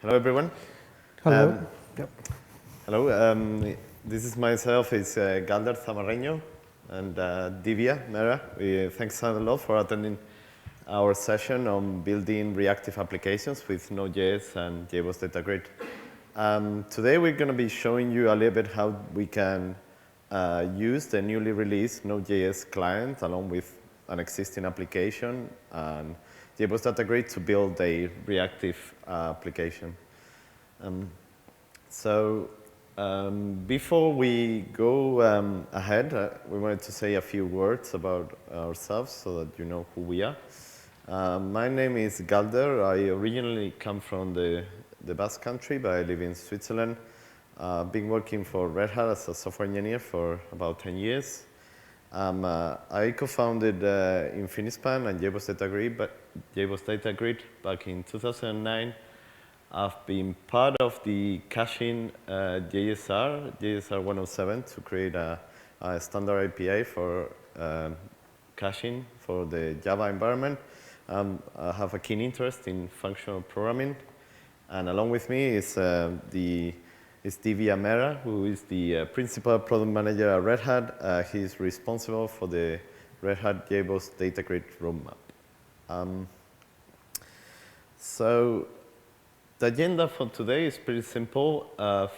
Hello, everyone. Hello. Yep. Hello. This is myself. It's Galder Zamarreño and Divya Mehra. Thanks a lot for attending our session on building reactive applications with Node.Js and JBoss Data Grid. Today, we're going to be showing you a little bit how we can use the newly released Node.js client along with an existing application and JBoss Data Grid to build a reactive application. Before we go ahead, we wanted to say a few words about ourselves so that you know who we are. My name is Galder. I originally come from the Basque Country, but I live in Switzerland. I've been working for Red Hat as a software engineer for about 10 years. I co-founded Infinispan and JBoss Data Grid back in 2009. I've been part of the caching JSR 107 to create a standard API for caching for the Java environment. I have a keen interest in functional programming. And along with me is Divya Mehra, who is the principal product manager at Red Hat. He's responsible for the Red Hat JBoss Data Grid roadmap. The agenda for today is pretty simple.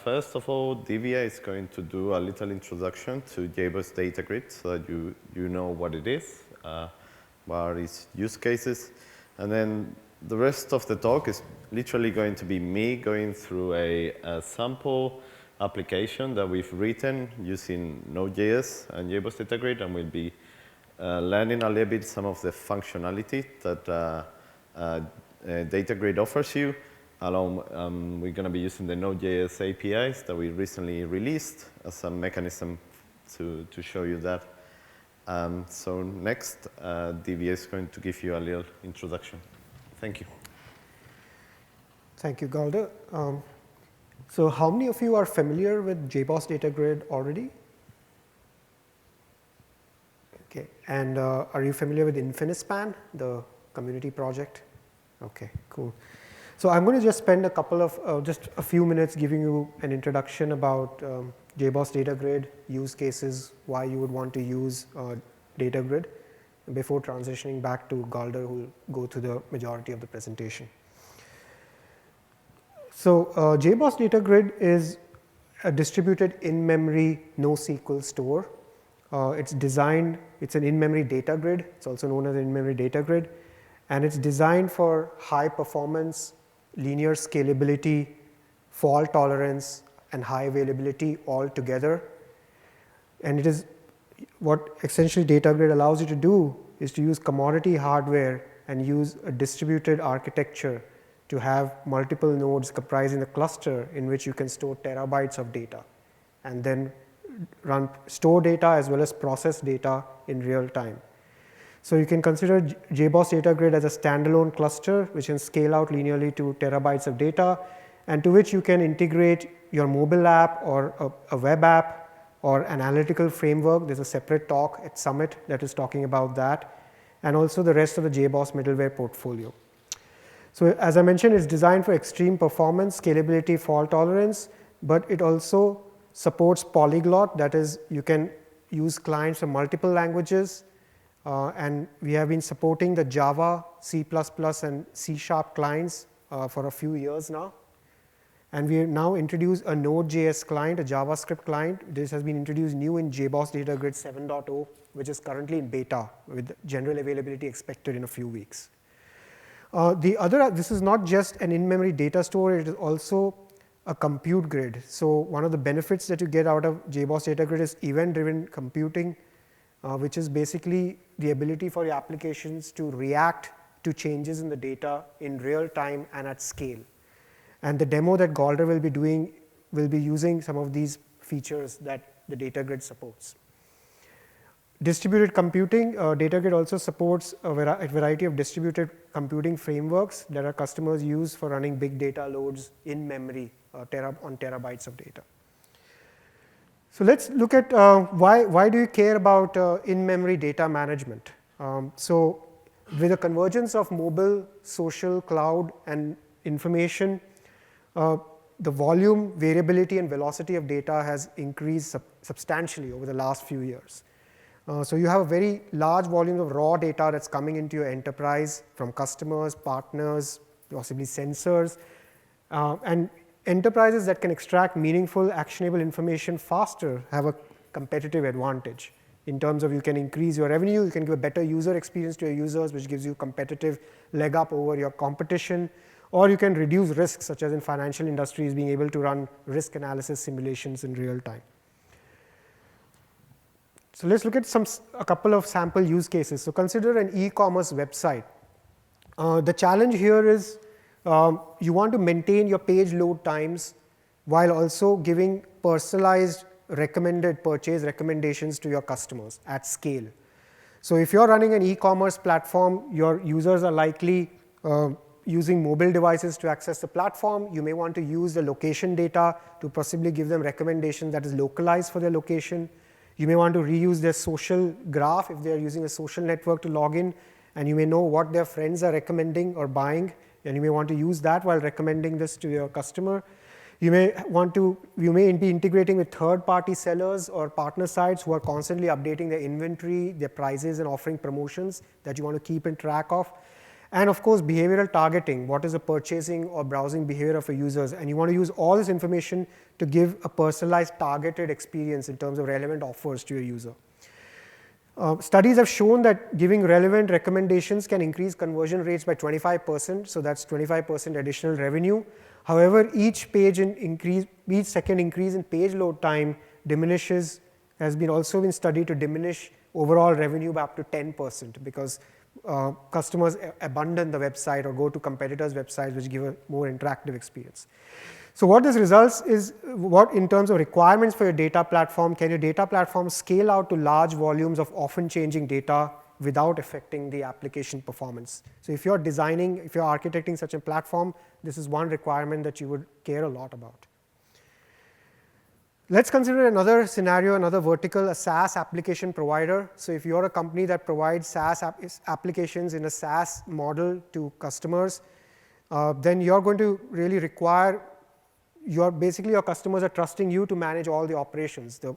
First of all, Divya is going to do a little introduction to JBoss Data Grid so that you know what it is, what are its use cases. And then the rest of the talk is literally going to be me going through a sample application that we've written using Node.js and JBoss Data Grid, and we'll be learning a little bit some of the functionality that Data Grid offers you. Along, we're going to be using the Node.js APIs that we recently released as a mechanism to show you that. So next, Divya is going to give you a little introduction. Thank you. Thank you, Galder. So how many of you are familiar with JBoss Data Grid already? Okay. And are you familiar with Infinispan, the community project? Okay, cool. So I'm going to just spend just a few minutes giving you an introduction about JBoss Data Grid, use cases, why you would want to use Data Grid, before transitioning back to Galder, who will go through the majority of the presentation. So JBoss Data Grid is a distributed in-memory NoSQL store. It's an in-memory data grid. It's also known as an in-memory data grid. And it's designed for high performance, linear scalability, fault tolerance, and high availability all together. And it is what essentially Data Grid allows you to do is to use commodity hardware and use a distributed architecture to have multiple nodes comprising a cluster in which you can store terabytes of data and then store data as well as process data in real time. So you can consider JBoss Data Grid as a standalone cluster which can scale out linearly to terabytes of data, and to which you can integrate your mobile app or a web app or an analytical framework. There's a separate talk at Summit that is talking about that, and also the rest of the JBoss middleware portfolio. So as I mentioned, it's designed for extreme performance, scalability, fault tolerance, but it also supports polyglot. That is, you can use clients from multiple languages. And we have been supporting the Java, C++, and C# clients for a few years now. And we have now introduced a Node.js client, a JavaScript client. This has been introduced new in JBoss Data Grid 7.0, which is currently in beta with general availability expected in a few weeks. This is not just an in-memory data store, it is also a compute grid. So one of the benefits that you get out of JBoss Data Grid is event-driven computing, which is basically the ability for your applications to react to changes in the data in real time and at scale. And the demo that Galder will be doing will be using some of these features that the Data Grid supports. Distributed computing, Data Grid also supports a variety of distributed computing frameworks that our customers use for running big data loads in memory on terabytes of data. So let's look at why do you care about in-memory data management. So with the convergence of mobile, social, cloud, and information, the volume, variability, and velocity of data has increased substantially over the last few years. So you have a very large volume of raw data that's coming into your enterprise from customers, partners, possibly sensors, and enterprises that can extract meaningful, actionable information faster have a competitive advantage in terms of you can increase your revenue, you can give a better user experience to your users, which gives you competitive leg up over your competition, or you can reduce risks, such as in financial industries, being able to run risk analysis simulations in real time. So let's look at a couple of sample use cases. So consider an e-commerce website. The challenge here is you want to maintain your page load times while also giving personalized recommended purchase recommendations to your customers at scale. So if you're running an e-commerce platform, your users are likely using mobile devices to access the platform. You may want to use the location data to possibly give them recommendations that is localized for their location. You may want to reuse their social graph if they're using a social network to log in, and you may know what their friends are recommending or buying, and you may want to use that while recommending this to your customer. You may be integrating with third-party sellers or partner sites who are constantly updating their inventory, their prices, and offering promotions that you want to keep in track of. And of course, behavioral targeting, what is the purchasing or browsing behavior of your users, and you want to use all this information to give a personalized, targeted experience in terms of relevant offers to your user. Studies have shown that giving relevant recommendations can increase conversion rates by 25%, so that's 25% additional revenue. However, each second increase in page load time has also been studied to diminish overall revenue by up to 10%, because customers abandon the website or go to competitors' websites, which give a more interactive experience. So what this results is, in terms of requirements for your data platform, can your data platform scale out to large volumes of often changing data without affecting the application performance? So if you're architecting such a platform, this is one requirement that you would care a lot about. Let's consider another scenario, another vertical, a SaaS application provider. So if you're a company that provides SaaS applications in a SaaS model to customers, then you're going to really require your customers are trusting you to manage all the operations. The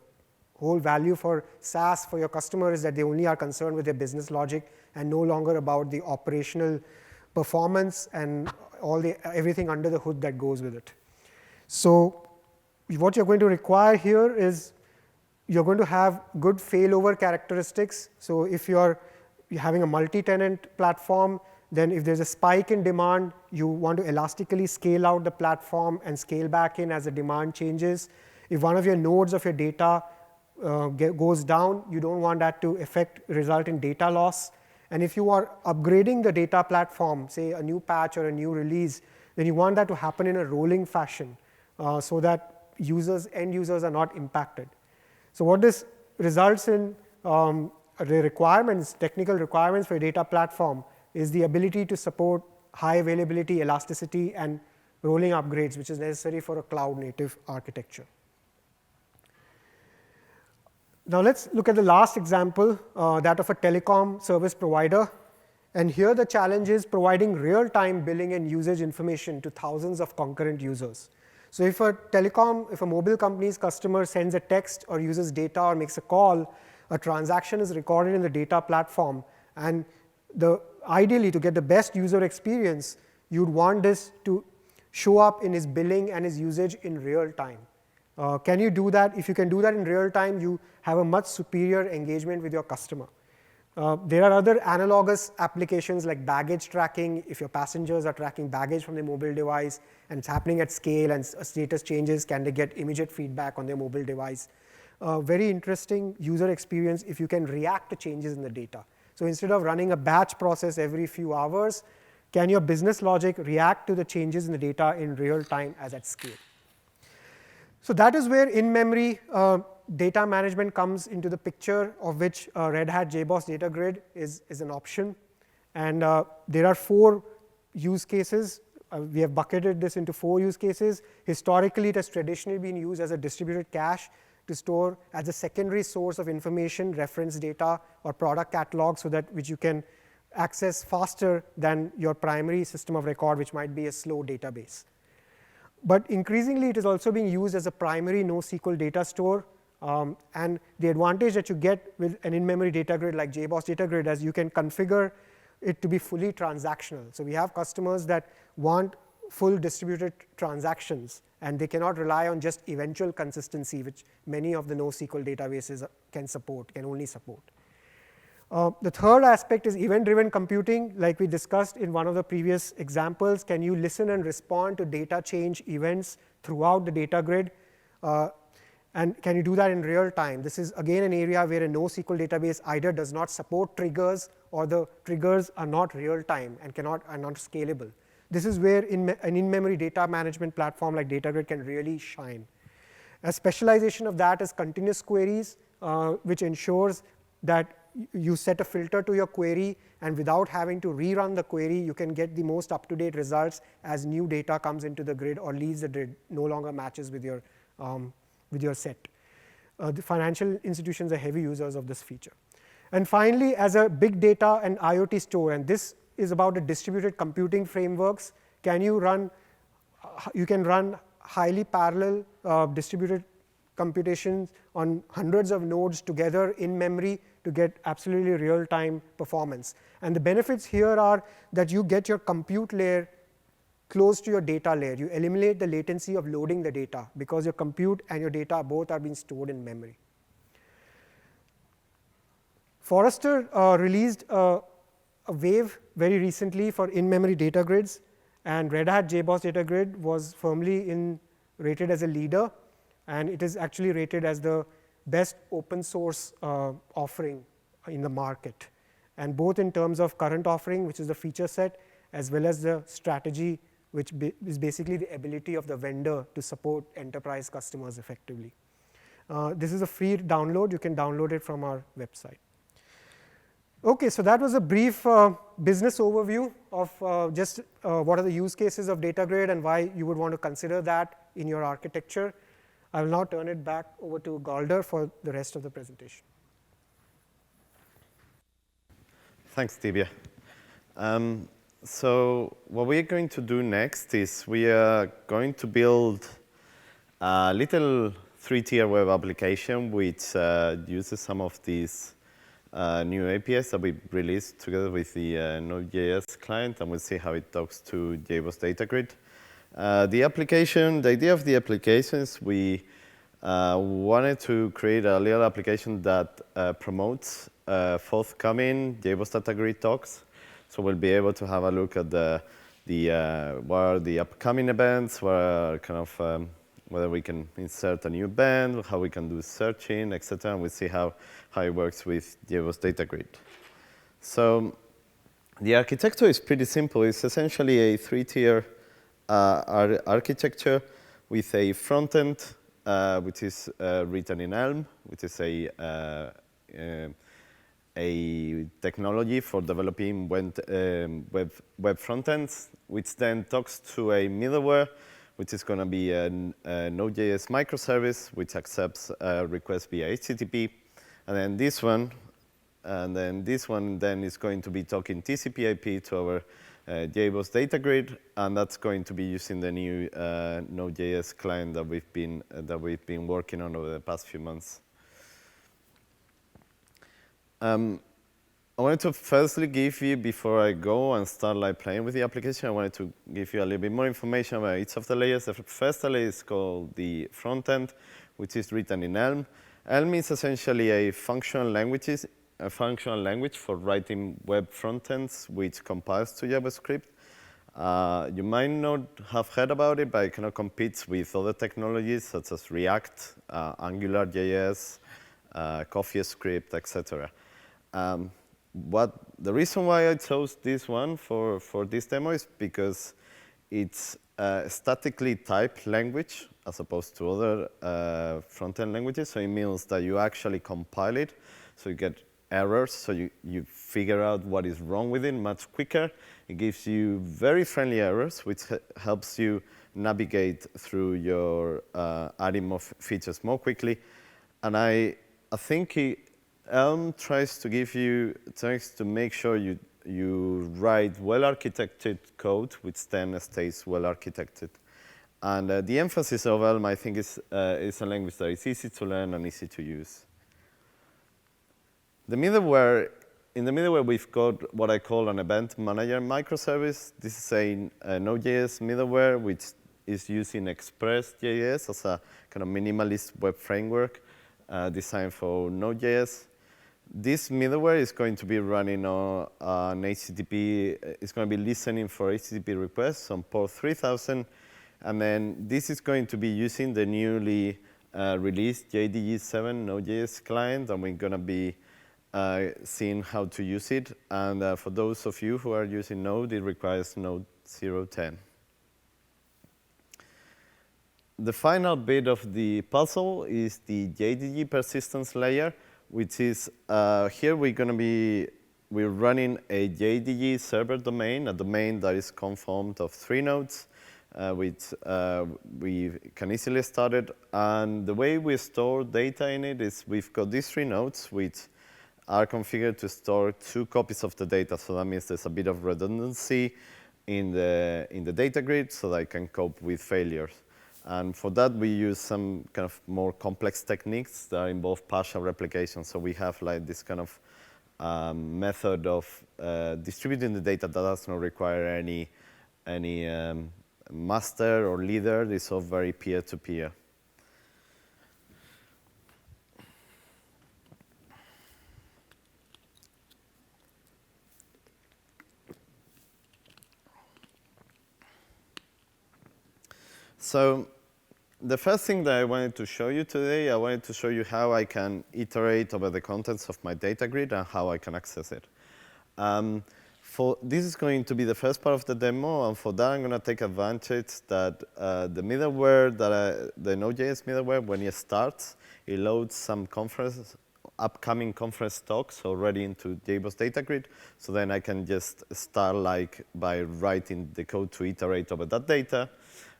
whole value for SaaS for your customer is that they only are concerned with their business logic and no longer about the operational performance and everything under the hood that goes with it. So what you're going to require here is you're going to have good failover characteristics. So if you're having a multi-tenant platform, then if there's a spike in demand, you want to elastically scale out the platform and scale back in as the demand changes. If one of your nodes of your data goes down, you don't want that to result in data loss. And if you are upgrading the data platform, say a new patch or a new release, then you want that to happen in a rolling fashion so that end users are not impacted. So what this results in, the technical requirements for a data platform is the ability to support high availability, elasticity, and rolling upgrades, which is necessary for a cloud-native architecture. Now let's look at the last example, that of a telecom service provider. And here the challenge is providing real-time billing and usage information to thousands of concurrent users. So if a mobile company's customer sends a text or uses data or makes a call, a transaction is recorded in the data platform. And ideally, to get the best user experience, you'd want this to show up in his billing and his usage in real time. Can you do that? If you can do that in real time, you have a much superior engagement with your customer. There are other analogous applications like baggage tracking. If your passengers are tracking baggage from their mobile device and it's happening at scale and status changes, can they get immediate feedback on their mobile device? Very interesting user experience if you can react to changes in the data. So instead of running a batch process every few hours, can your business logic react to the changes in the data in real time as at scale? So that is where in-memory data management comes into the picture, of which Red Hat JBoss Data Grid is an option. And there are 4 use cases. We have bucketed this into 4 use cases. Historically, it has traditionally been used as a distributed cache to store as a secondary source of information, reference data, or product catalog, which you can access faster than your primary system of record, which might be a slow database. But increasingly, it is also being used as a primary NoSQL data store. And the advantage that you get with an in-memory data grid like JBoss Data Grid is you can configure it to be fully transactional. So we have customers that want full distributed transactions, and they cannot rely on just eventual consistency, which many of the NoSQL databases can only support. The third aspect is event-driven computing. Like we discussed in one of the previous examples, can you listen and respond to data change events throughout the data grid? And can you do that in real time? This is, again, an area where a NoSQL database either does not support triggers, or the triggers are not real time and are not scalable. This is where an in-memory data management platform like DataGrid can really shine. A specialization of that is continuous queries, which ensures that you set a filter to your query, and without having to rerun the query, you can get the most up-to-date results as new data comes into the grid or leaves the grid, no longer matches with your set. The financial institutions are heavy users of this feature. And finally, as a big data and IoT store, and this is about the distributed computing frameworks, you can run highly parallel distributed computations on hundreds of nodes together in memory to get absolutely real-time performance. And the benefits here are that you get your compute layer close to your data layer. You eliminate the latency of loading the data because your compute and your data both are being stored in memory. Forrester released a wave very recently for in-memory data grids, and Red Hat JBoss Data Grid was firmly rated as a leader, and it is actually rated as the best open source offering in the market, and both in terms of current offering, which is the feature set, as well as the strategy, which is basically the ability of the vendor to support enterprise customers effectively. This is a free download. You can download it from our website. Okay, so that was a brief business overview of just what are the use cases of DataGrid and why you would want to consider that in your architecture. I will now turn it back over to Galder for the rest of the presentation. Thanks, Divya. So what we are going to do next is we are going to build a little 3-tier web application which uses some of these new APIs that we released together with the Node.Js client, and we'll see how it talks to JBoss Data Grid. The idea of the application is we wanted to create a little application that promotes forthcoming JBoss Data Grid talks. So we'll be able to have a look at what are the upcoming events, whether we can insert a new event, how we can do searching, etc. And we'll see how it works with JBoss Data Grid. So the architecture is pretty simple. It's essentially a 3-tier architecture with a front end, which is written in Elm, which is a technology for developing web front ends, which then talks to a middleware, which is going to be a Node.Js microservice, which accepts requests via HTTP. And then this one then is going to be talking TCP/IP to our JBoss Data Grid, and that's going to be using the new Node.js client that we've been working on over the past few months. I wanted to firstly give you, before I go and start playing with the application, I wanted to give you a little bit more information about each of the layers. The first layer is called the front end, which is written in Elm. Elm is essentially a functional language for writing web front ends, which compiles to JavaScript. You might not have heard about it, but it kind of competes with other technologies such as React, AngularJS, CoffeeScript, etc. The reason why I chose this one for this demo is because it's a statically typed language as opposed to other front-end languages. So it means that you actually compile it, so you get errors, so you figure out what is wrong with it much quicker. It gives you very friendly errors, which helps you navigate through your adding more features more quickly. And I think Elm tries to make sure you write well-architected code, which then stays well-architected. And the emphasis of Elm, I think, is a language that is easy to learn and easy to use. The middleware, in the middleware, we've got what I call an event manager microservice. This is a Node.Js middleware, which is using Express.js as a kind of minimalist web framework designed for Node.js. This middleware is going to be running on an HTTP, it's going to be listening for HTTP requests on port 3000. And then this is going to be using the newly released JDG 7 Node.js client, and we're going to be seeing how to use it. And for those of you who are using Node, it requires Node 0.10. The final bit of the puzzle is the JDG Persistence layer, which is here we're running a JDG server domain, a domain that is conformed of 3 nodes, which we can easily start it. And the way we store data in it is we've got these 3 nodes, which are configured to store 2 copies of the data. So that means there's a bit of redundancy in the data grid so that I can cope with failures. And for that, we use some kind of more complex techniques that involve partial replication. So we have like this kind of method of distributing the data that does not require any master or leader. It's all very peer-to-peer. So the first thing that I wanted to show you today, I wanted to show you how I can iterate over the contents of my data grid and how I can access it. This is going to be the first part of the demo, and for that I'm going to take advantage that the middleware, the Node.js middleware, when it starts, it loads some upcoming conference talks already into JBoss Data Grid, so then I can just start by writing the code to iterate over that data.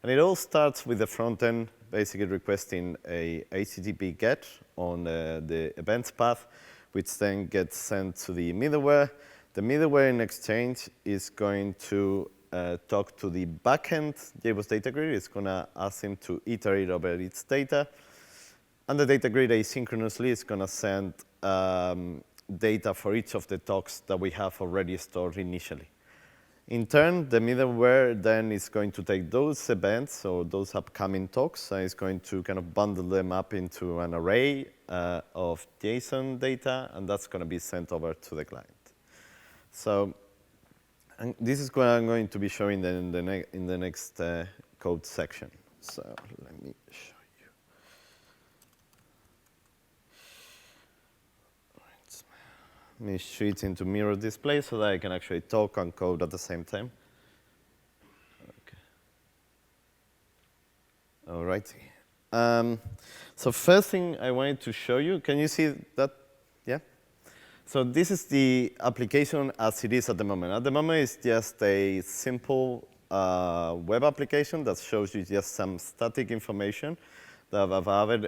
And it all starts with the front end basically requesting a HTTP GET on the events path, which then gets sent to the middleware. The middleware in exchange is going to talk to the backend JBoss Data Grid. It's going to ask him to iterate over its data. And the data grid asynchronously is going to send data for each of the talks that we have already stored initially. In turn, the middleware then is going to take those events or those upcoming talks and is going to kind of bundle them up into an array of JSON data, and that's going to be sent over to the client. So and this is what I'm going to be showing in the next code section. So let me show you. Let me switch into mirror display so that I can actually talk and code at the same time. Okay. All righty. So first thing I wanted to show you, can you see that? Yeah? So this is the application as it is at the moment. At the moment, it's just a simple web application that shows you just some static information that I've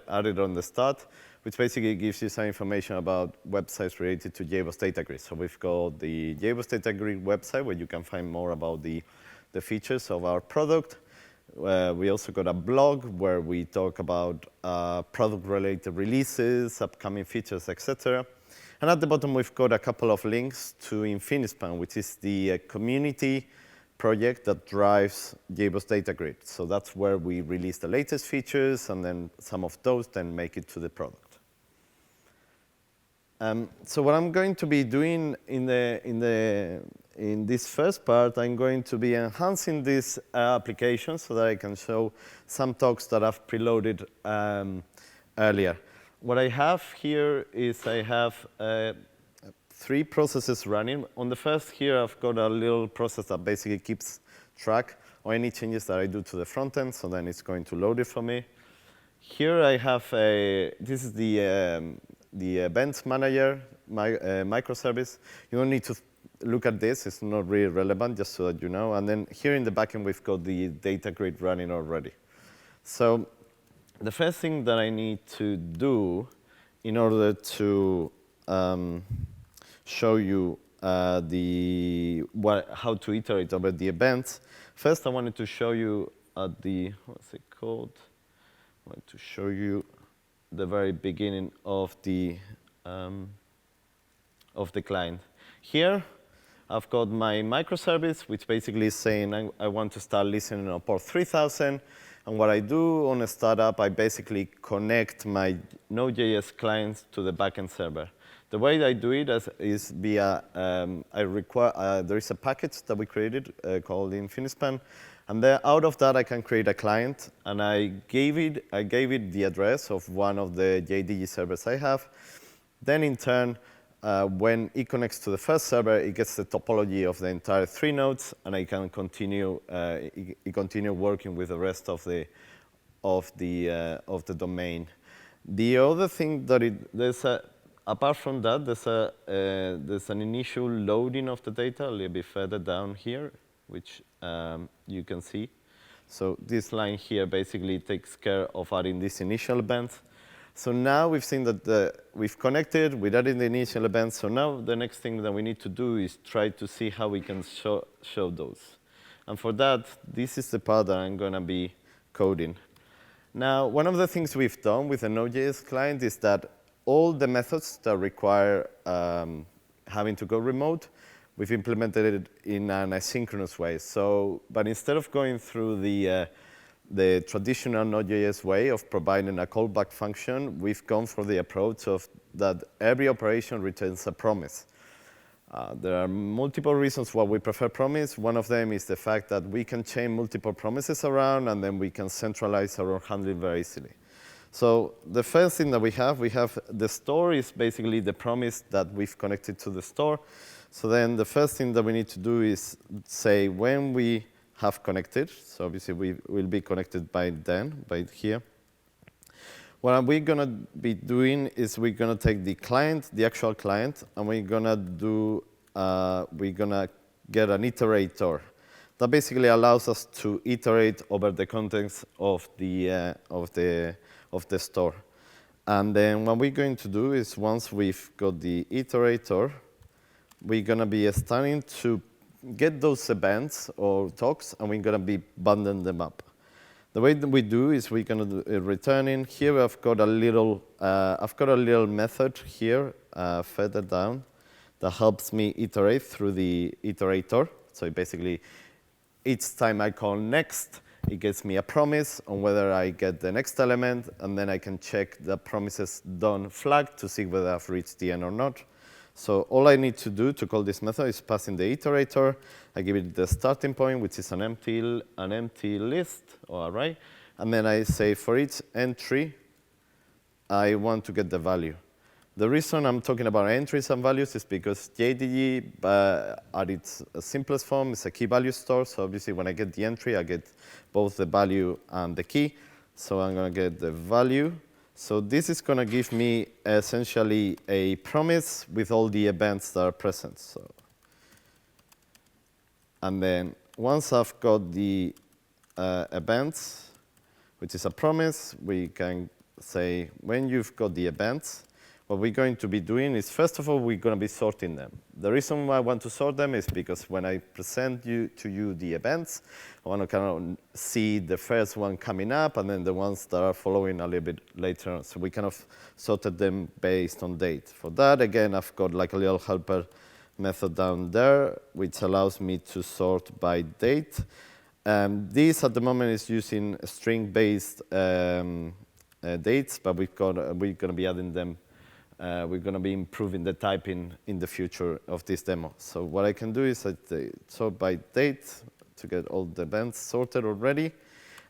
added on the start, which basically gives you some information about websites related to JBoss Data Grid. So we've got the JBoss Data Grid website where you can find more about the features of our product. We also got a blog where we talk about product-related releases, upcoming features, etc. And at the bottom, we've got a couple of links to Infinispan, which is the community project that drives JBoss Data Grid. So that's where we release the latest features, and then some of those then make it to the product. So what I'm going to be doing in this first part, I'm going to be enhancing this application so that I can show some talks that I've preloaded earlier. What I have here is I have 3 processes running. On the first here, I've got a little process that basically keeps track of any changes that I do to the front end, so then it's going to load it for me. Here I have this is the events manager microservice. You don't need to look at this, it's not really relevant, just so that you know. And then here in the backend, we've got the data grid running already. So the first thing that I need to do in order to show you how to iterate over the events, first I wanted to show you at the, what's it called? I'm going to show you the very beginning of the client. Here, I've got my microservice, which basically is saying I want to start listening on port 3000. And what I do on a startup, I basically connect my Node.Js clients to the backend server. The way I do it is via, there is a package that we created called InfiniSpan. And then out of that, I can create a client. And I gave it the address of one of the JDG servers I have. Then in turn, when it connects to the first server, it gets the topology of the entire 3 nodes, and I can continue continue working with the rest of the domain. The other thing that apart from that, there's an initial loading of the data a little bit further down here, which you can see. So this line here basically takes care of adding this initial event. So now we've seen that we've connected, we added the initial events. So now the next thing that we need to do is try to see how we can show those. And for that, this is the part that I'm going to be coding. Now, one of the things we've done with the Node.js client is that all the methods that require having to go remote, we've implemented it in an asynchronous way. So, but instead of going through the traditional Node.js way of providing a callback function, we've gone for the approach of that every operation returns a promise. There are multiple reasons why we prefer promise. One of them is the fact that we can chain multiple promises around, and then we can centralize our handling very easily. So the first thing that we have the store is basically the promise that we've connected to the store. So then the first thing that we need to do is say when we have connected. So obviously we will be connected by here. What we're going to be doing is we're going to take the client, the actual client, and we're going to get an iterator. That basically allows us to iterate over the contents of the store. And then what we're going to do is once we've got the iterator, we're going to be starting to get those events or talks, and we're going to be bundling them up. The way that we do is we're going to do returning. Here I've got a little method here further down that helps me iterate through the iterator. So basically, each time I call next, it gets me a promise on whether I get the next element, and then I can check the promises done flag to see whether I've reached the end or not. So all I need to do to call this method is pass in the iterator. I give it the starting point, which is an empty list or array. And then I say for each entry, I want to get the value. The reason I'm talking about entries and values is because JDG, at its simplest form, is a key value store. So obviously, when I get the entry, I get both the value and the key. So I'm going to get the value. So this is going to give me essentially a promise with all the events that are present. So, and then once I've got the events, which is a promise, we can say when you've got the events, what we're going to be doing is, first of all, we're going to be sorting them. The reason why I want to sort them is because when I present to you the events, I want to kind of see the first one coming up and then the ones that are following a little bit later on. So we kind of sorted them based on date. For that, again, I've got like a little helper method down there, which allows me to sort by date. This, at the moment, is using string-based dates, but we're going to be adding them. We're going to be improving the typing in the future of this demo. So what I can do is I sort by date to get all the events sorted already.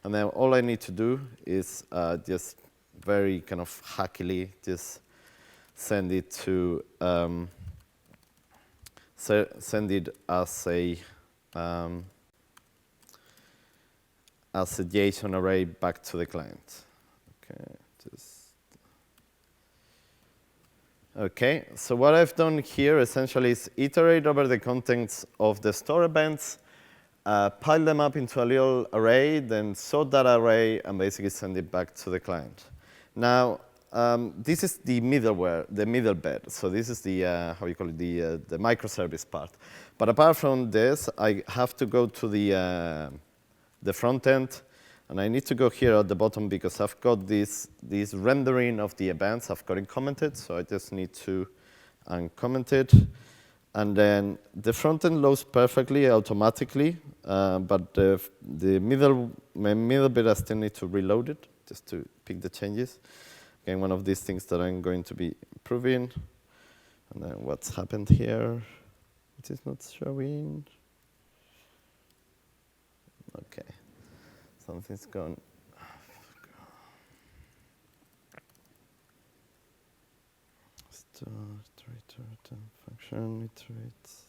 And then all I need to do is just very kind of hackily just send it to send it as a JSON array back to the client. Okay, Okay, so what I've done here essentially is iterate over the contents of the store events, pile them up into a little array, then sort that array, and basically send it back to the client. Now, this is the middleware, the middle bed. So this is the, how you call it, the microservice part. But apart from this, I have to go to the front end And I need to go here at the bottom because I've got this rendering of the events. I've got it commented, so I just need to uncomment it. And then the front end loads perfectly, automatically, but the middle bit I still need to reload it just to pick the changes. Again, one of these things that I'm going to be improving. And then what's happened here? It is not showing. Okay, something's gone. Start, return, function, iterates.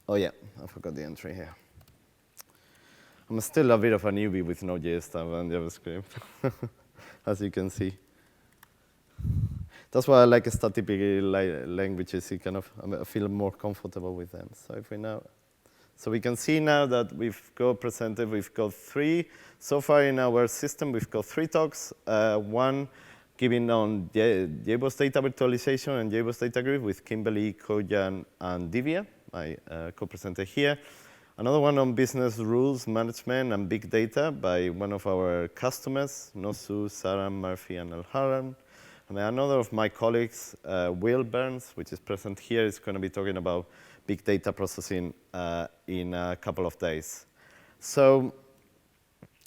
Oh yeah, I forgot the entry here. I'm still a bit of a newbie with Node.Js stuff and JavaScript, as you can see. That's why I like static languages. You kind of I feel more comfortable with them. So if we now, so we can see now that we've got presented. We've got 3 so far in our system. We've got 3 talks. One giving on JBoss Data Virtualization and JBoss Data Grid with Kimberly, Kojan, and Divya, my co-presenter here. Another one on business rules management and big data by one of our customers, Nosu, Sarah, Murphy, and Al-Haran. And another of my colleagues, Will Burns, which is present here, is going to be talking about big data processing in a couple of days. So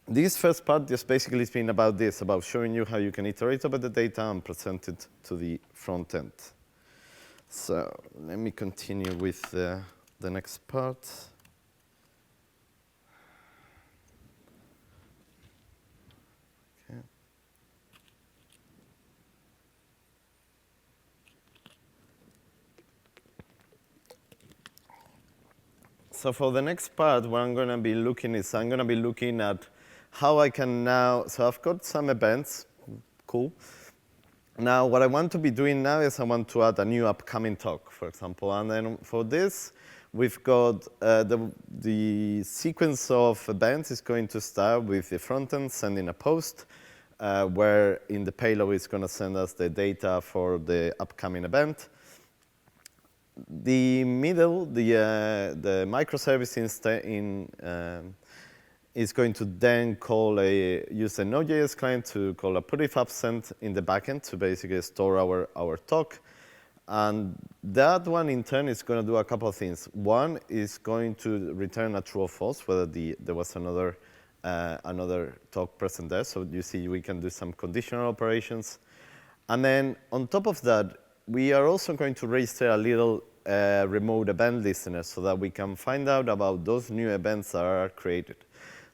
this first part just basically has been about this, about showing you how you can iterate over the data and present it to the front end. So let me continue with the next part. So for the next part, what I'm going to be looking is I'm going to be looking at how I can now, so I've got some events, cool. Now what I want to be doing now is I want to add a new upcoming talk, for example. And then for this, we've got the sequence of events is going to start with the front end sending a post, where in the payload it's going to send us the data for the upcoming event. The middle, the microservice is going to then use a Node.js client to call a prefab send in the backend to basically store our talk. And that one in turn is going to do a couple of things. One is going to return a true or false, whether there was another talk present there. So you see we can do some conditional operations. And then on top of that, we are also going to register a little remote event listener so that we can find out about those new events that are created.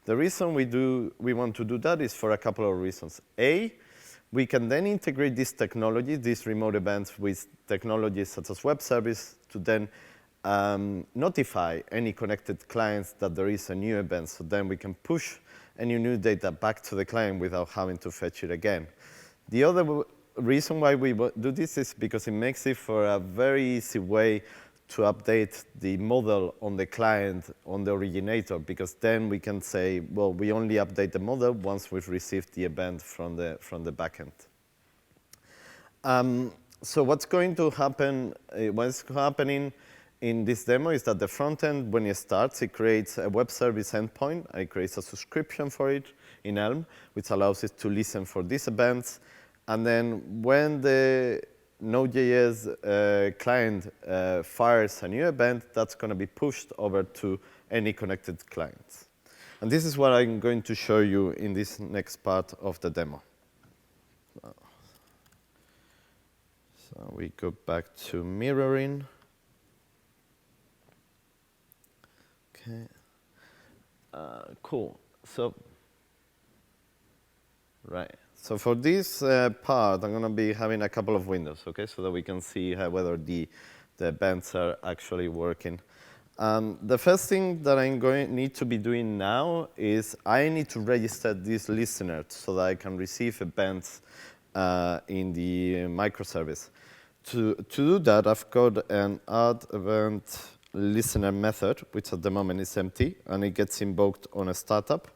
The reason we want to do that is for a couple of reasons. A, we can then integrate this technology, these remote events, with technologies such as web service to then notify any connected clients that there is a new event. So then we can push any new data back to the client without having to fetch it again. The other reason why we do this is because it makes it for a very easy way to update the model on the client, on the originator, because then we can say, well, we only update the model once we've received the event from the backend. So what's going to happen, what's happening in this demo is that the front end, when it starts, it creates a web service endpoint. It creates a subscription for it in Elm, which allows it to listen for these events. And then when the Node.js client fires a new event, that's going to be pushed over to any connected clients. And this is what I'm going to show you in this next part of the demo. So we go back to mirroring. Okay. Cool. So, right. So for this part, I'm going to be having a couple of windows, okay, so that we can see whether the events are actually working. The first thing that I'm need to be doing now is I need to register this listener so that I can receive events in the microservice. To do that, I've got an add event listener method, which at the moment is empty, and it gets invoked on a startup.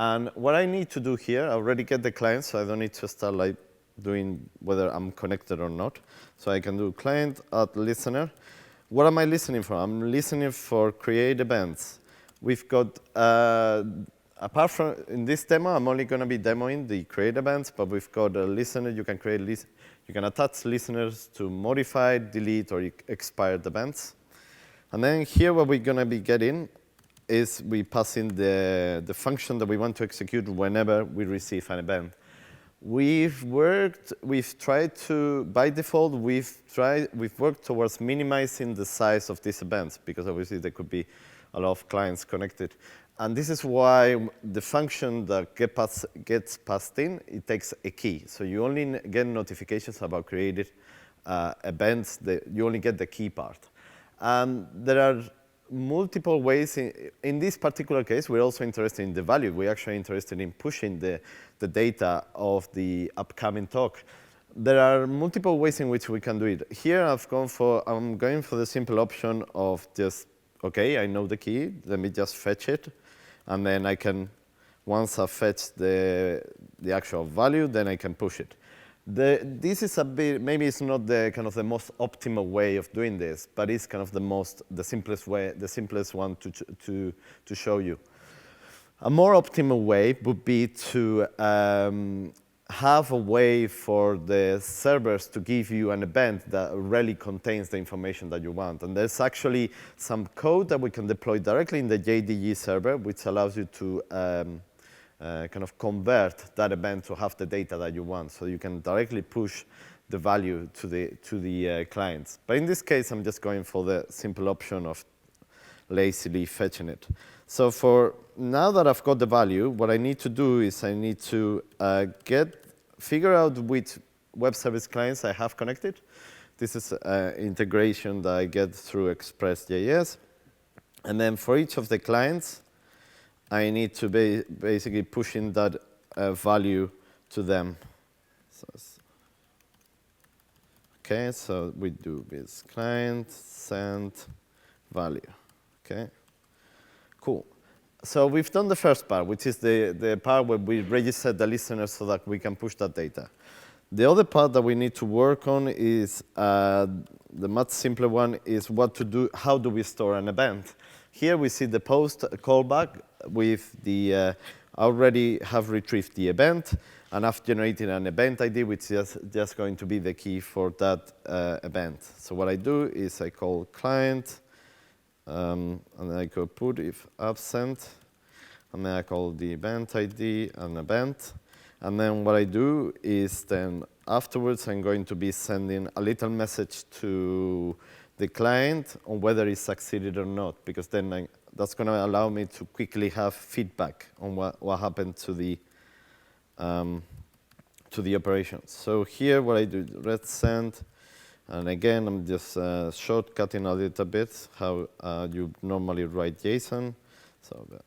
And what I need to do here, I already get the client, so I don't need to start doing whether I'm connected or not. So I can do client add listener. what am I listening for? I'm listening for create events. We've got, apart from, in this demo, I'm only going to be demoing the create events, but we've got a listener. You can create, you can attach listeners to modify, delete, or expired events. And then here what we're going to be getting is we pass in the function that we want to execute whenever we receive an event. We've tried to, by default, we've worked towards minimizing the size of these events, because obviously there could be a lot of clients connected. And this is why the function that gets passed in, it takes a key. So you only get notifications about created events, you only get the key part. There are multiple ways. In this particular case, we're also interested in the value. We're actually interested in pushing the data of the upcoming talk. There are multiple ways in which we can do it. Here, I'm going for the simple option of just, OK, I know the key. Let me just fetch it. And then I can, once I've fetched the actual value, then I can push it. This is a bit, maybe it's not the kind of the most optimal way of doing this, but it's kind of the simplest way, the simplest one to show you. A more optimal way would be to have a way for the servers to give you an event that really contains the information that you want. And there's actually some code that we can deploy directly in the JDG server, which allows you to kind of convert that event to have the data that you want. So you can directly push the value to the clients. But in this case, I'm just going for the simple option of lazily fetching it. So for now that I've got the value, what I need to do is I need to figure out which web service clients I have connected. This is integration that I get through Express.js. And then for each of the clients, I need to basically push in that value to them. OK, so we do this client, send, value. OK, cool. So we've done the first part, which is the part where we register the listener so that we can push that data. The other part that we need to work on is the much simpler one is what to do, how do we store an event. Here we see the post callback with the already have retrieved the event, and I've generated an event ID, which is just going to be the key for that event. So what I do is I call client, and then I go put if absent, and then I call the event ID an event. And then what I do is then afterwards I'm going to be sending a little message to the client on whether it succeeded or not, because then that's going to allow me to quickly have feedback on what happened to the operations. So here what I do, red send, and again I'm just shortcutting a little bit how you normally write JSON. So then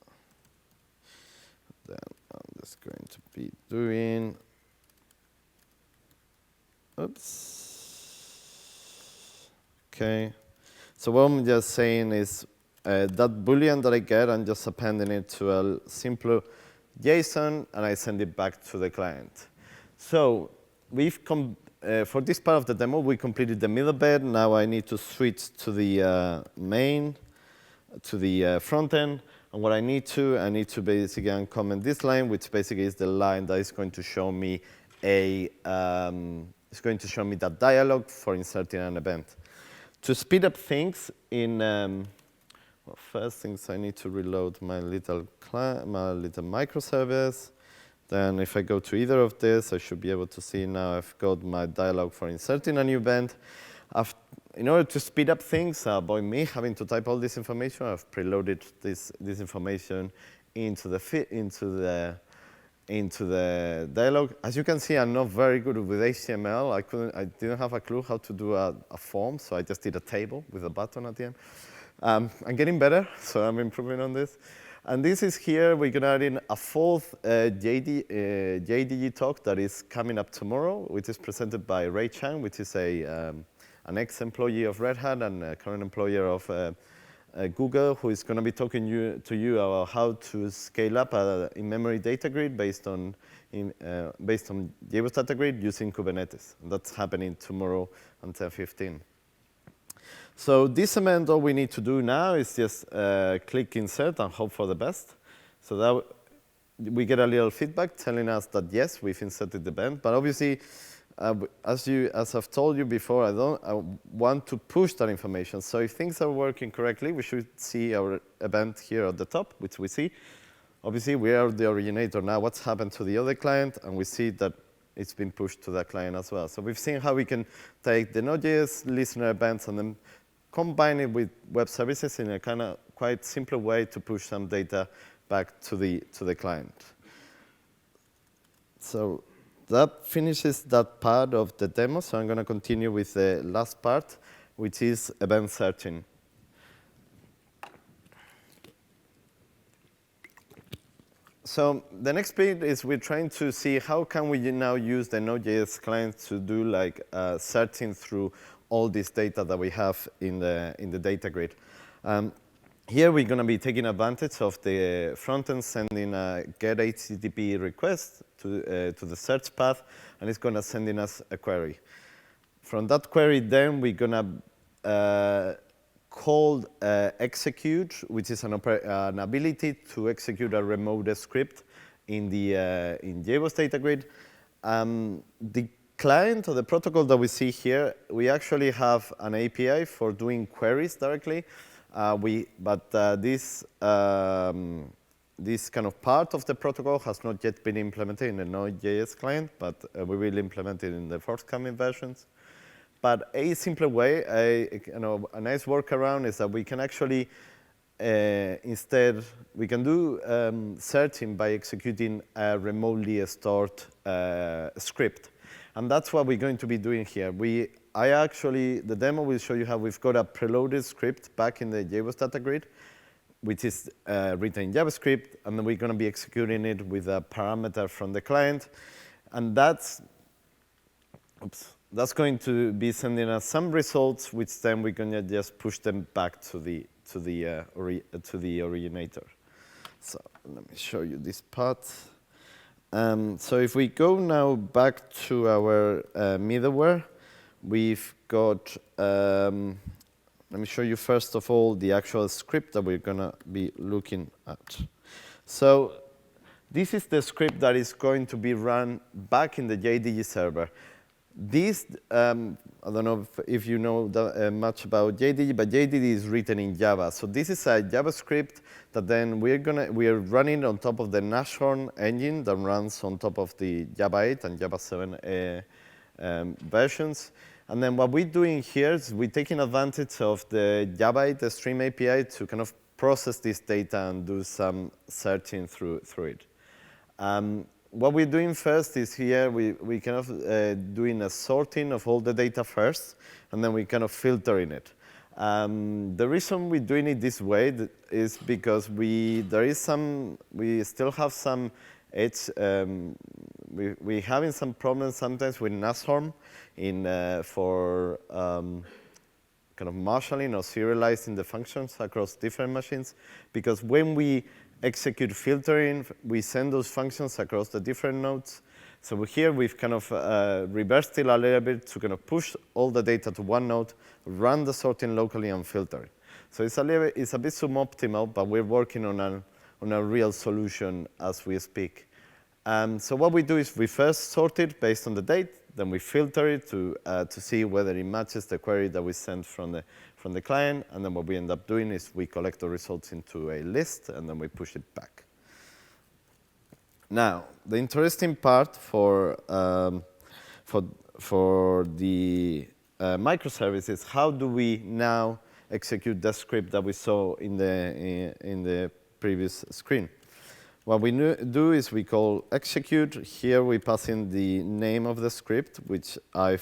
I'm just going to be doing, oops. OK. So what I'm just saying is that Boolean that I get, I'm just appending it to a simpler JSON, and I send it back to the client. So for this part of the demo, we completed the middle bit. Now I need to switch to the main, to the front end. And what I need to basically uncomment this line, which basically is the line that is going to show me it's going to show me that dialog for inserting an event. To speed up things well, first things I need to reload my little microservice. Then if I go to either of this, I should be able to see now I've got my dialog for inserting a new event. In order to speed up things, avoid me having to type all this information, I've preloaded this information into the dialog. As you can see, I'm not very good with HTML. I didn't have a clue how to do a form, so I just did a table with a button at the end. I'm getting better, so I'm improving on this. And this is here, we're going to add in a fourth JDG talk that is coming up tomorrow, which is presented by Ray Chang, which is an ex-employee of Red Hat and a current employer of Google, who is going to be talking to you about how to scale up in-memory data grid based on JBoss Data Grid using Kubernetes. And that's happening tomorrow at 10:15. So this event, all we need to do now is just click insert and hope for the best. So that we get a little feedback telling us that yes, we've inserted the event. But obviously, as I've told you before, I want to push that information. So if things are working correctly, we should see our event here at the top, which we see. Obviously, we are the originator now. What's happened to the other client? And we see that it's been pushed to that client as well. So we've seen how we can take the Node.js listener events and then combine it with web services in a kind of quite simple way to push some data back to the client. So that finishes that part of the demo. So I'm going to continue with the last part, which is event searching. So the next bit is we're trying to see how can we now use the Node.js client to do like searching through all this data that we have in the data grid. Here we're going to be taking advantage of the front end sending a get HTTP request to the search path, and it's going to sending us a query. From that query, then we're going to call execute, which is an ability to execute a remote script in JBoss Data Grid. The client or the protocol that we see here, we actually have an API for doing queries directly. This kind of part of the protocol has not yet been implemented in the Node.js client, but we will implement it in the forthcoming versions. But a simpler way, a nice workaround is that we can actually, instead, we can do searching by executing a remotely stored script. And that's what we're going to be doing here. The demo will show you how we've got a preloaded script back in the JBoss Data Grid, which is written in JavaScript, and then we're going to be executing it with a parameter from the client. And that's going to be sending us some results, which then we're going to just push them back to the originator. So let me show you this part. So if we go now back to our middleware, we've got, let me show you first of all the actual script that we're going to be looking at. So this is the script that is going to be run back in the JDG server. This, I don't know if you know much about JDG, but JDG is written in Java. So this is a JavaScript that then we are running on top of the Nashorn engine that runs on top of the Java 8 and Java 7 versions. And then what we're doing here is we're taking advantage of the Java 8 Stream API to kind of process this data and do some searching through it. What we're doing first is here, we kind of doing a sorting of all the data first, and then we kind of filtering it. The reason we're doing it this way is because we still have some we're having some problems sometimes with Nashorn for kind of marshalling or serializing the functions across different machines, because when we execute filtering, we send those functions across the different nodes. So here we've kind of reversed it a little bit to kind of push all the data to one node, run the sorting locally, and filter it. So it's a bit suboptimal, but we're working on a real solution as we speak. So what we do is we first sort it based on the date, then we filter it to see whether it matches the query that we sent from the client, and then what we end up doing is we collect the results into a list, and then we push it back. Now, the interesting part for the microservice is how do we now execute the script that we saw in the previous screen. What we do is we call execute. Here we pass in the name of the script, which are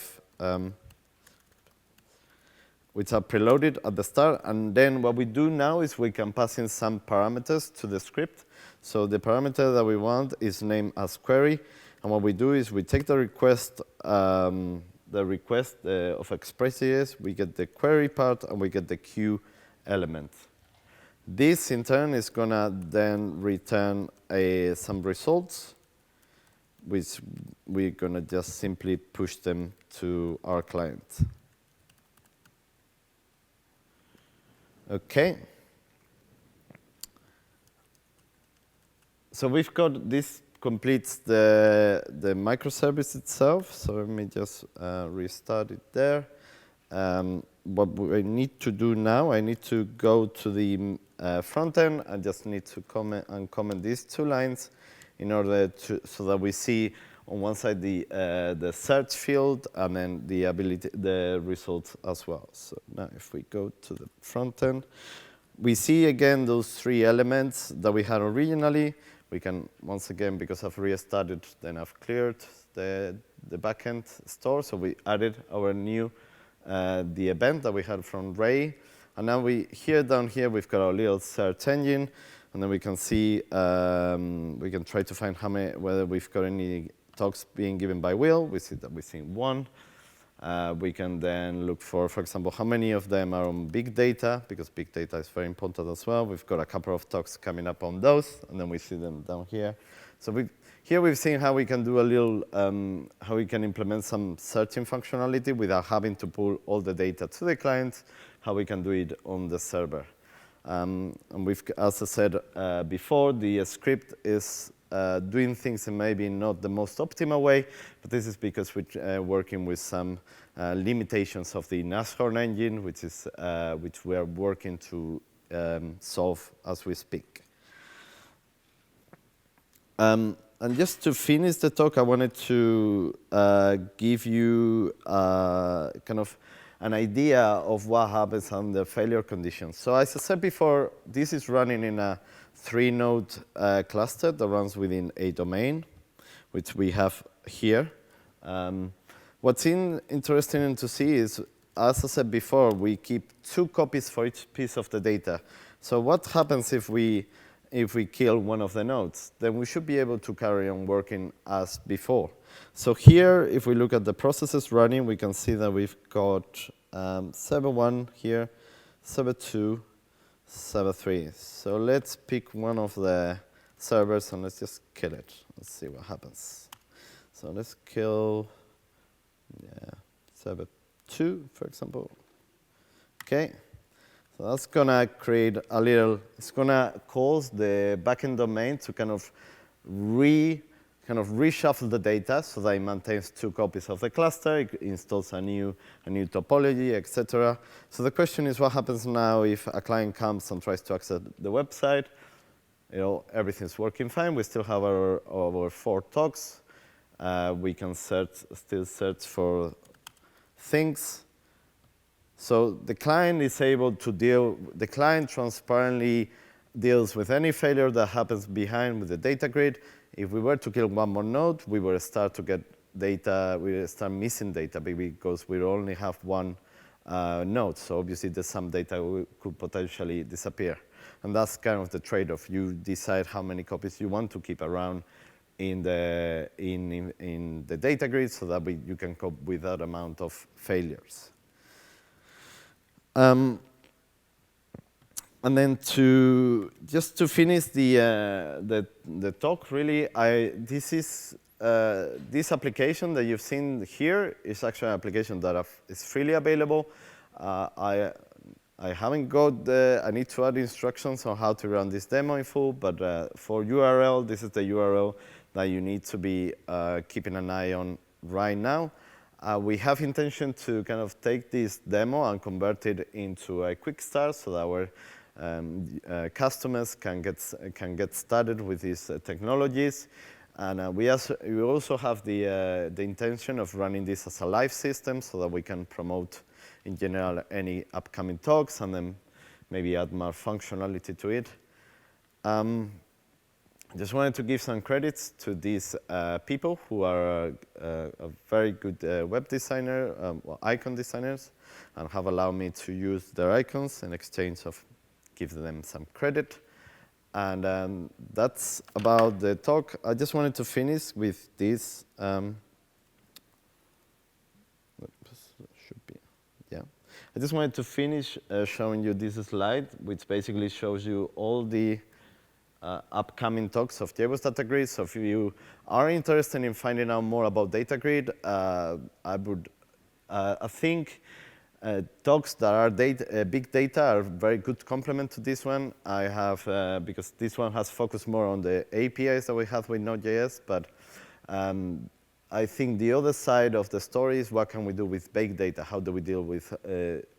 preloaded at the start. And then what we do now is we can pass in some parameters to the script. So the parameter that we want is named as query. And what we do is we take the request of Express.js, we get the query part, and we get the queue element. This, in turn, is going to then return some results, which we're going to just simply push them to our client. Okay. So we've got this completes the microservice itself. So let me just restart it there. What I need to do now, I need to go to the front end. I just need to uncomment these 2 lines in order to, so that we see on one side the search field and then the results as well. So now if we go to the front end, we see again those 3 elements that we had originally. We can, once again, because I've restarted, then I've cleared the backend store. So we added our new, the event that we had from Ray. And now down here, we've got our little search engine. And then we can see, we can try to find whether we've got any talks being given by Will. We see that we've seen 1. We can then look for example, how many of them are on big data, because big data is very important as well. We've got a couple of talks coming up on those, and then we see them down here. So here we've seen how we can do a little, how we can implement some searching functionality without having to pull all the data to the client, how we can do it on the server. And as I said before, the script is doing things in maybe not the most optimal way, but this is because we're working with some limitations of the Nashorn engine, which we are working to solve as we speak. And just to finish the talk, I wanted to give you kind of an idea of what happens under failure conditions. So as I said before, this is running in a 3-node cluster that runs within a domain, which we have here. What's interesting to see is, as I said before, we keep 2 copies for each piece of the data. So what happens if we kill one of the nodes? Then we should be able to carry on working as before. So here, if we look at the processes running, we can see that we've got server 1 here, server 2, server 3. So let's pick one of the servers and let's just kill it. Let's see what happens. So let's kill server 2, for example. Okay. So that's going to create a little, it's going to cause the backend domain to kind of reshuffle the data so that it maintains 2 copies of the cluster, it installs a new topology, etc. So the question is, what happens now if a client comes and tries to access the website? Everything's working fine. We still have our 4 talks. We can still search for things. So the client is able to the client transparently deals with any failure that happens behind with the data grid. If we were to kill one more node, we would start to get data, we would start missing data because we only have 1 node. So obviously there's some data could potentially disappear. And that's kind of the trade-off. You decide how many copies you want to keep around in the data grid so that you can cope with that amount of failures. And then just to finish the talk, really, this application that you've seen here is actually an application that is freely available. I haven't I need to add instructions on how to run this demo in full, but for URL, this is the URL that you need to be keeping an eye on right now. We have intention to kind of take this demo and convert it into a quick start so that our customers can get started with these technologies. And we also have the intention of running this as a live system so that we can promote, in general, any upcoming talks and then maybe add more functionality to it. I just wanted to give some credits to these people who are a very good web designer, icon designers, and have allowed me to use their icons in exchange of giving them some credit. And that's about the talk. I just wanted to finish with this. I just wanted to finish showing you this slide, which basically shows you all the upcoming talks of JBoss Data Grid. So if you are interested in finding out more about Data Grid, I think talks that are big data are very good complement to this one. I have, because this one has focused more on the APIs that we have with Node.js, but I think the other side of the story is what can we do with big data? How do we deal with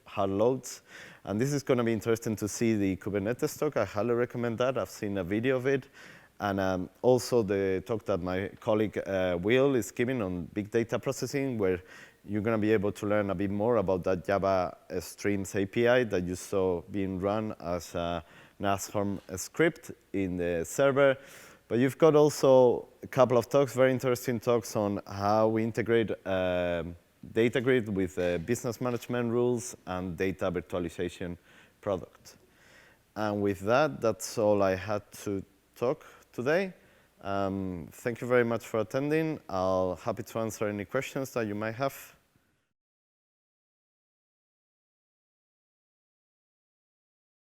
hard loads? And this is going to be interesting to see the Kubernetes talk. I highly recommend that. I've seen a video of it. And also the talk that my colleague Will is giving on big data processing, where you're going to be able to learn a bit more about that Java Streams API that you saw being run as a Nashorn script in the server. But you've got also a couple of talks, very interesting talks on how we integrate Data Grid with business management rules and data virtualization product. And with that, that's all I had to talk today. Thank you very much for attending. I'll happy to answer any questions that you might have.